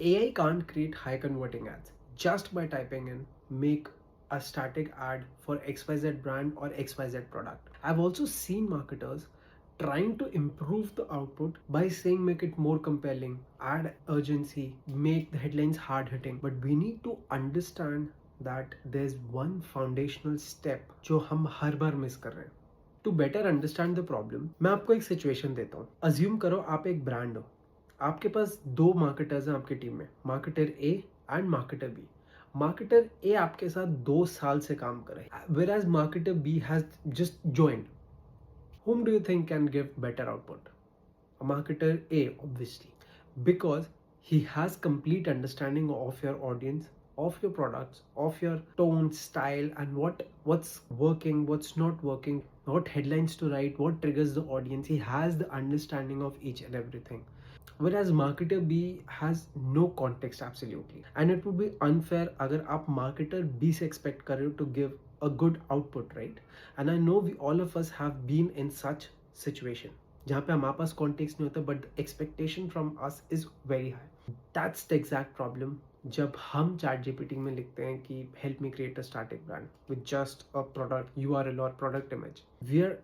AI can't create high converting ads just by typing in make a static ad for XYZ brand or XYZ product. I've also seen marketers trying to improve the output by saying make it more compelling, add urgency, make the headlines hard hitting. But we need to understand that there's one foundational step जो हम हर बार miss कर रहे हैं. To better understand the problem मैं आपको एक situation देता हूँ. अज्यूम करो आप एक ब्रांड हो. आपके पास दो मार्केटर्स हैं आपकी टीम में, marketer A and marketer B. Marketer A आपके साथ 2 साल से काम कर रहे हैं, whereas marketer B has just joined. whom do you think can give better output? A marketer A, obviously, because he has complete understanding of your audience, of your products, of your tone, style, and what's working, what's not working, what headlines to write, what triggers the audience. He has the understanding of each and everything. Whereas marketer B has no context absolutely, and it would be unfair अगर आप marketer B से expect कर रहे हो to give a good output, right? And I know we all of us have been in such situation जहाँ पे हमारे पास context नहीं होता but the expectation from us is very high. That's the exact problem जब हम ChatGPT में लिखते हैं कि help me create a static brand with just a product URL or product image. We are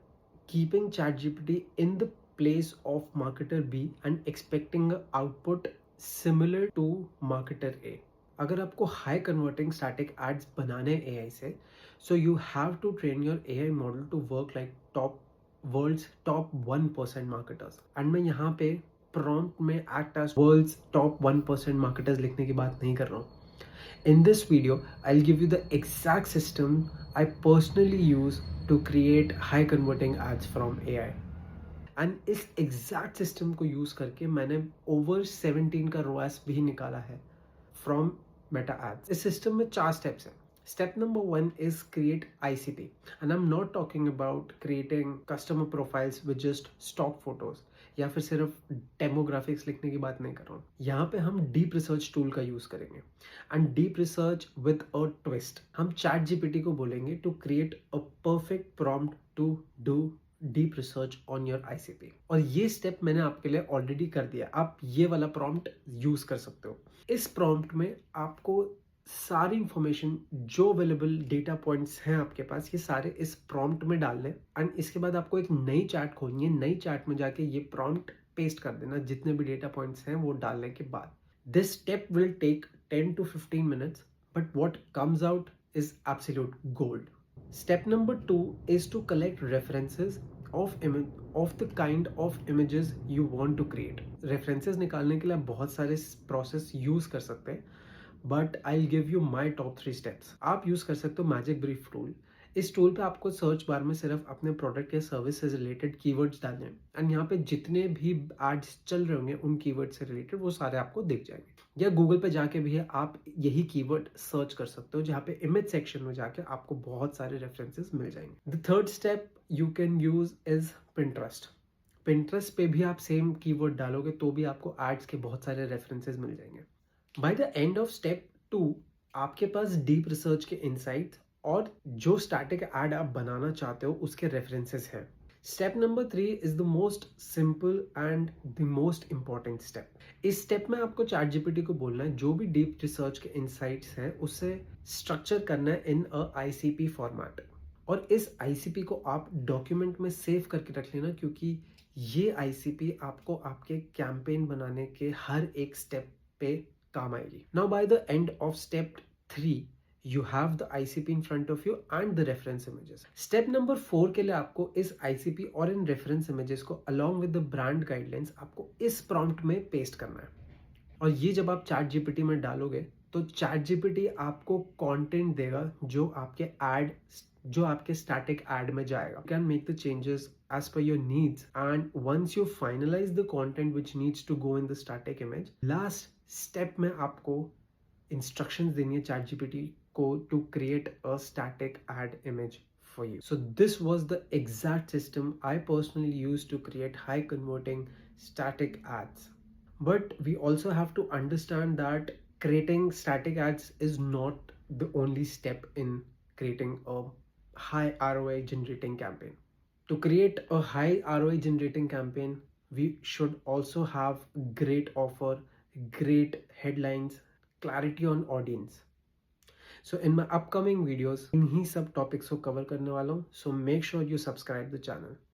keeping ChatGPT in the place of marketer B and expecting a output similar to marketer A. अगर आपको high converting static ads बनाने हैं AI से, so you have to train your AI model to work like world's top 1% marketers. And मैं यहाँ पे prompt में act as world's top 1% marketers लिखने की बात नहीं कर रहा हूँ. In this video, I'll give you the exact system I personally use to create high converting ads from AI. And इस एग्जैक्ट सिस्टम को यूज करके मैंने ओवर 17 का रोएस भी निकाला है फ्रॉम मेटा एड्स. इस सिस्टम में 4 स्टेप्स हैं. Step number 1 is create ICP, and I'm not talking about creating customer profiles with just stock photos या फिर सिर्फ डेमोग्राफिक्स लिखने की बात नहीं कर रहा हूँ. यहाँ पे हम डीप रिसर्च टूल का यूज करेंगे and deep research with a twist. हम चैट जीपीटी को बोलेंगे to create a perfect prompt to do deep research on your ICP. और ये स्टेप मैंने आपके लिए ऑलरेडी कर दिया. आप ये वाला प्रॉम्प्ट यूज कर सकते हो. इस प्रॉम्प्ट में आपको सारी इंफॉर्मेशन जो अवेलेबल डेटा पॉइंट्स हैं आपके पास ये सारे इस प्रॉम्प्ट में डालने एंड इसके बाद आपको एक नई चैट खोलनी है. नई चैट में जाके ये प्रॉम्प्ट पेस्ट कर देना जितने भी डेटा पॉइंट्स हैं वो डालने के बाद. This step will take 10 to 15 minutes, but what comes out is absolute gold. Step number 2 is to collect references of the kind of images you want to create. References निकालने के लिए आप बहुत सारे प्रोसेस यूज कर सकते हैं, but I give you my top 3 steps. आप यूज कर सकते हो मैजिक ब्रीफ टूल. इस टूल पे आपको सर्च बार में सिर्फ अपने प्रोडक्ट या सर्विस से रिलेटेड कीवर्ड्स डालने हैं एंड यहाँ पे जितने भी एड्स चल रहे होंगे उन कीवर्ड से रिलेटेड वो सारे आपको दिख जाएंगे. या गूगल पे जाके भी है आप यही कीवर्ड सर्च कर सकते हो जहाँ पे इमेज सेक्शन में जाके आपको बहुत सारे रेफरेंसेस मिल जाएंगे. The third step you can use is Pinterest. Pinterest पे भी आप सेम कीवर्ड डालोगे तो भी आपको एड्स के बहुत सारे रेफरेंसेस मिल जाएंगे. By the end of step 2 आपके पास डीप रिसर्च के इनसाइट्स और जो स्टैटिक एड आप बनाना चाहते हो उसके रेफरेंसेस हैं. Step number 3 is the most simple and the most important step. इस स्टेप में आपको चैट जीपीटी को बोलना है जो भी डीप रिसर्च के इनसाइट्स हैं उसे स्ट्रक्चर करना है इन अ ICP फॉर्मेट. और इस ICP को आप डॉक्यूमेंट में सेव करके रख लेना क्योंकि ये ICP आपको आपके कैंपेन बनाने के हर एक स्टेप पे काम आएगी. Now by the end of step 3 you have the ICP in front of you and the reference images. Step number 4 के लिए आपको इस ICP और इन reference images को along with the brand guidelines आपको इस prompt में paste करना है. और ये जब आप चैट जीपीटी में डालोगे तो चैट जीपीटी आपको कंटेंट देगा जो आपके स्टैटिक एड में जाएगा. You can make the changes as per your needs and once you finalize the content which needs to go in the static image, last step में आपको instructions देनी है चैट जीपीटी को to create a static ad image for you. So this was the exact system I personally used to create high converting static ads. But we also have to understand that creating static ads is not the only step in creating a high ROI generating campaign. To create a high ROI generating campaign, we should also have great offer, great headlines, clarity on audience. So in my upcoming videos, इन्हीं सब topics को cover करने वाला हूँ. So make sure you subscribe the channel.